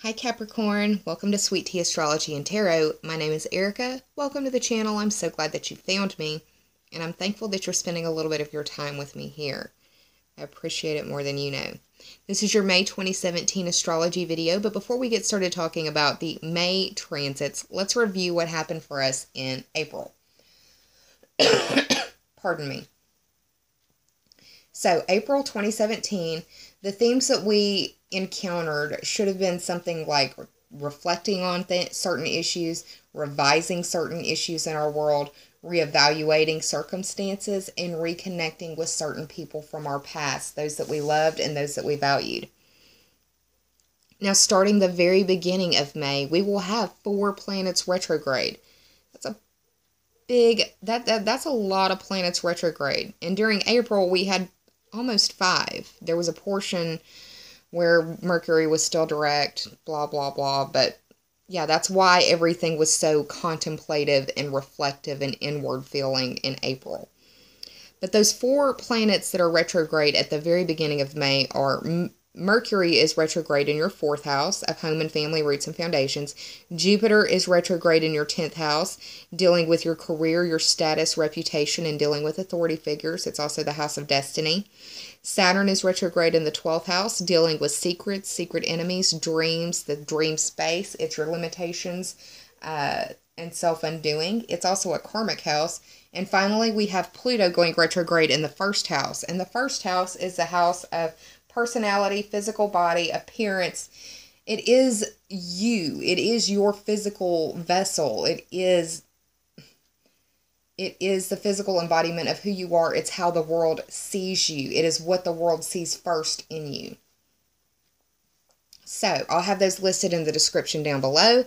Hi Capricorn, welcome to Sweet Tea Astrology and Tarot. My name is Erica. Welcome to the channel. I'm so glad that you found me, and I'm thankful that you're spending a little bit of your time with me here. I appreciate it more than you know. This is your May 2017 astrology video, but before we get started talking about the May transits, let's review what happened for us in April. Pardon me. So, April 2017, the themes that we encountered should have been something like reflecting on certain issues, revising certain issues in our world, reevaluating circumstances, and reconnecting with certain people from our past, those that we loved and those that we valued. Now, starting the very beginning of May, we will have 4 planets retrograde. That's a that's a lot of planets retrograde. And during April, we had almost 5. There was a portion where Mercury was still direct, blah, blah, blah. But yeah, that's why everything was so contemplative and reflective and inward feeling in April. But those 4 planets that are retrograde at the very beginning of May are Mercury is retrograde in your 4th house of home and family roots and foundations. Jupiter is retrograde in your 10th house, dealing with your career, your status, reputation, and dealing with authority figures. It's also the house of destiny. Saturn is retrograde in the 12th house, dealing with secrets, secret enemies, dreams, the dream space. It's your limitations and self-undoing. It's also a karmic house. And finally, we have Pluto going retrograde in the 1st house. And the 1st house is the house of personality, physical body, appearance. It is you. It is your physical vessel. It is the physical embodiment of who you are. It's how the world sees you. It is what the world sees first in you. So, I'll have those listed in the description down below.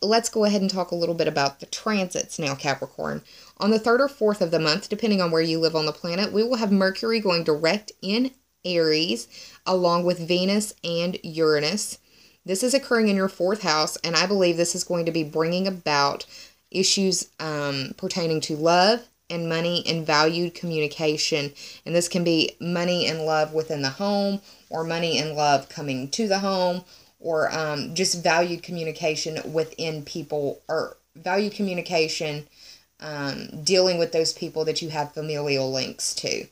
Let's go ahead and talk a little bit about the transits now, Capricorn. On the 3rd or 4th of the month, depending on where you live on the planet, we will have Mercury going direct in Aries, along with Venus and Uranus. This is occurring in your 4th house, and I believe this is going to be bringing about issues pertaining to love and money and valued communication. And this can be money and love within the home, or money and love coming to the home, or just valued communication within people, or valued communication dealing with those people that you have familial links to.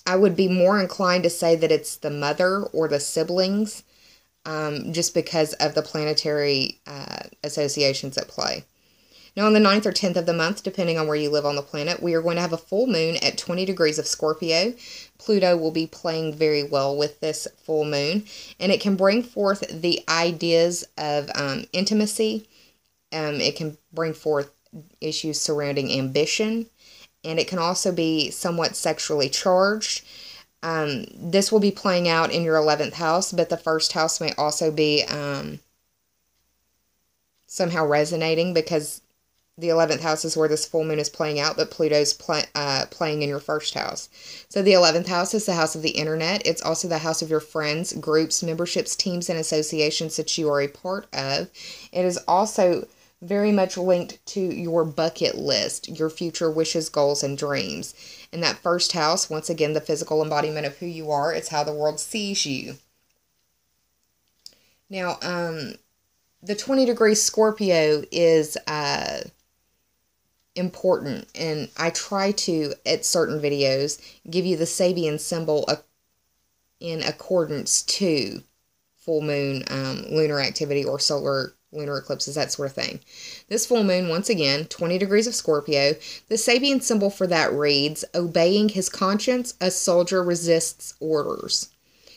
I would be more inclined to say that it's the mother or the siblings, just because of the planetary associations at play. Now, on the 9th or 10th of the month, depending on where you live on the planet, we are going to have a full moon at 20 degrees of Scorpio. Pluto will be playing very well with this full moon, and it can bring forth the ideas of intimacy. It can bring forth issues surrounding ambition, and it can also be somewhat sexually charged. This will be playing out in your 11th house, but the 1st house may also be somehow resonating, because the 11th house is where this full moon is playing out, but Pluto's playing in your 1st house. So the 11th house is the house of the internet. It's also the house of your friends, groups, memberships, teams, and associations that you are a part of. It is also very much linked to your bucket list, your future wishes, goals, and dreams. And that 1st house, once again, the physical embodiment of who you are. It's how the world sees you. Now, the 20 degrees Scorpio is important, and I try to, at certain videos, give you the Sabian symbol in accordance to full moon lunar activity or lunar eclipses, that sort of thing. This full moon, once again, 20 degrees of Scorpio. The Sabian symbol for that reads, obeying his conscience, a soldier resists orders.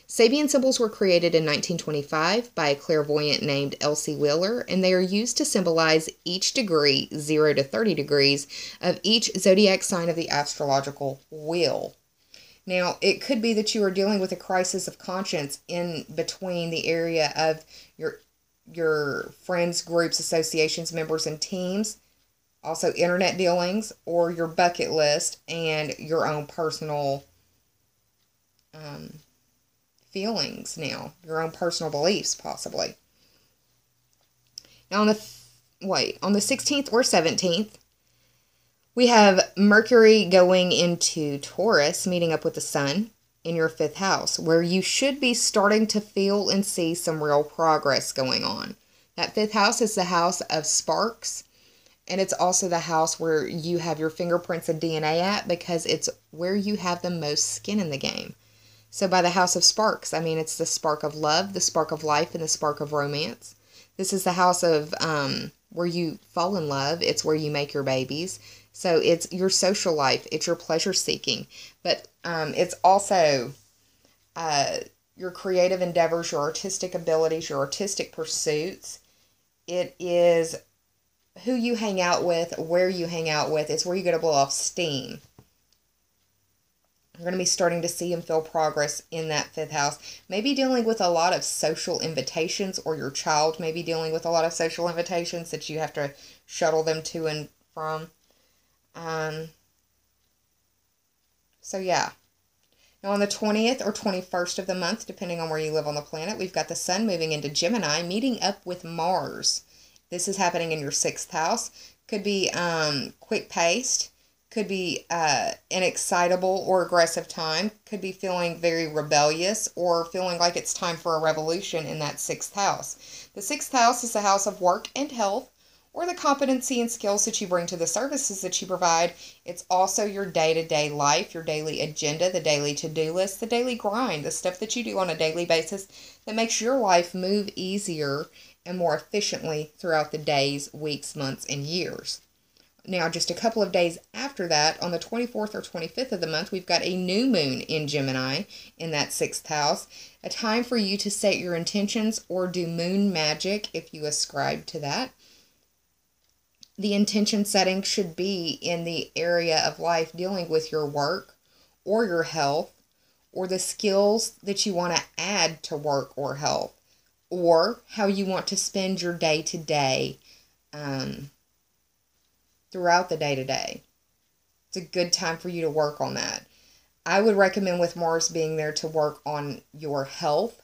Sabian symbols were created in 1925 by a clairvoyant named Elsie Wheeler, and they are used to symbolize each degree, 0 to 30 degrees, of each zodiac sign of the astrological wheel. Now, it could be that you are dealing with a crisis of conscience in between the area of your friends, groups, associations, members, and teams, also internet dealings, or your bucket list and your own personal feelings now, your own personal beliefs, possibly. Now, on the 16th or 17th, we have Mercury going into Taurus, meeting up with the Sun. in your 5th house, where you should be starting to feel and see some real progress going on. That 5th house is the house of sparks, and it's also the house where you have your fingerprints and DNA at, because it's where you have the most skin in the game. So by the house of sparks, I mean it's the spark of love, the spark of life, and the spark of romance. This is the house of where you fall in love. It's where you make your babies. So it's your social life. It's your pleasure seeking. But it's also your creative endeavors, your artistic abilities, your artistic pursuits. It is who you hang out with, where you hang out with. It's where you get to blow off steam. You're going to be starting to see and feel progress in that 5th house. Maybe dealing with a lot of social invitations, or your child may be dealing with a lot of social invitations that you have to shuttle them to and from. So yeah. Now on the 20th or 21st of the month, depending on where you live on the planet, we've got the Sun moving into Gemini, meeting up with Mars. This is happening in your 6th house. Could be quick-paced. Could be an excitable or aggressive time. Could be feeling very rebellious, or feeling like it's time for a revolution in that 6th house. The 6th house is the house of work and health, or the competency and skills that you bring to the services that you provide. It's also your day-to-day life, your daily agenda, the daily to-do list, the daily grind, the stuff that you do on a daily basis that makes your life move easier and more efficiently throughout the days, weeks, months, and years. Now, just a couple of days after that, on the 24th or 25th of the month, we've got a new moon in Gemini in that 6th house. A time for you to set your intentions or do moon magic if you ascribe to that. The intention setting should be in the area of life dealing with your work or your health, or the skills that you want to add to work or health, or how you want to spend your day-to-day throughout the day-to-day. It's a good time for you to work on that. I would recommend, with Mars being there, to work on your health.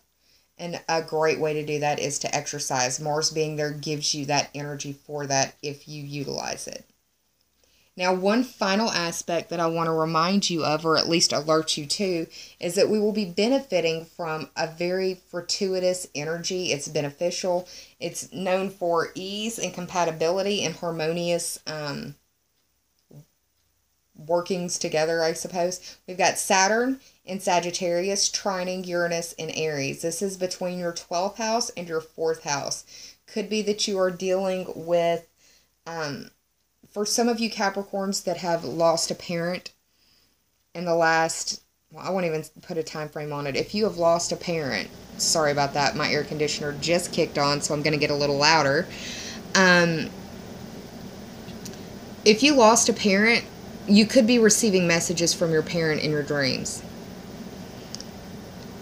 And a great way to do that is to exercise. Mars being there gives you that energy for that if you utilize it. Now, one final aspect that I want to remind you of, or at least alert you to, is that we will be benefiting from a very fortuitous energy. It's beneficial. It's known for ease and compatibility and harmonious workings together, I suppose. We've got Saturn in Sagittarius trining Uranus in Aries. This is between your 12th house and your 4th house. Could be that you are dealing with, for some of you Capricorns that have lost a parent in the last, well, I won't even put a time frame on it. If you have lost a parent, sorry about that, my air conditioner just kicked on, so I'm going to get a little louder. If you lost a parent, you could be receiving messages from your parent in your dreams.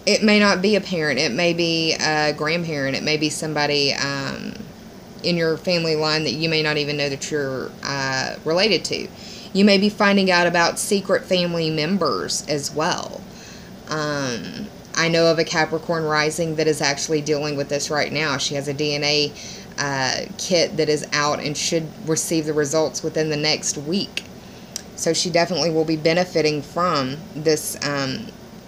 It may not be a parent. It may be a grandparent. It may be somebody in your family line that you may not even know that you're related to. You may be finding out about secret family members as well. I know of a Capricorn rising that is actually dealing with this right now. She has a DNA kit that is out and should receive the results within the next week. So she definitely will be benefiting from this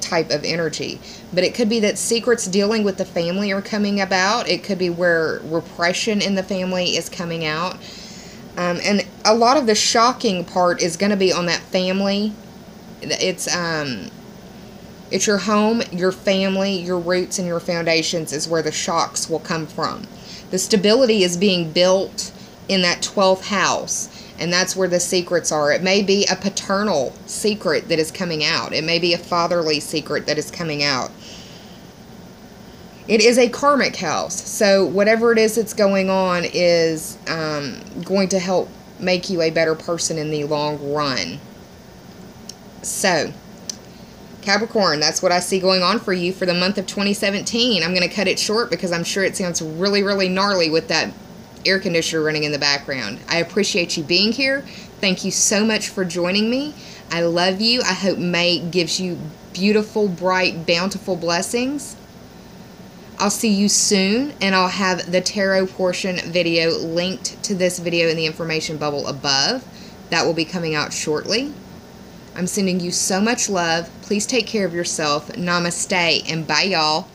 type of energy. But it could be that secrets dealing with the family are coming about. It could be where repression in the family is coming out. And a lot of the shocking part is going to be on that family. It's your home, your family, your roots, and your foundations is where the shocks will come from. The stability is being built in that 12th house. And that's where the secrets are. It may be a paternal secret that is coming out. It may be a fatherly secret that is coming out. It is a karmic house. So whatever it is that's going on is going to help make you a better person in the long run. So, Capricorn, that's what I see going on for you for the month of 2017. I'm going to cut it short because I'm sure it sounds really, really gnarly with that air conditioner running in the background. I appreciate you being here. Thank you so much for joining me. I love you. I hope May gives you beautiful, bright, bountiful blessings. I'll see you soon, and I'll have the tarot portion video linked to this video in the information bubble above. That will be coming out shortly. I'm sending you so much love. Please take care of yourself. Namaste and bye, y'all.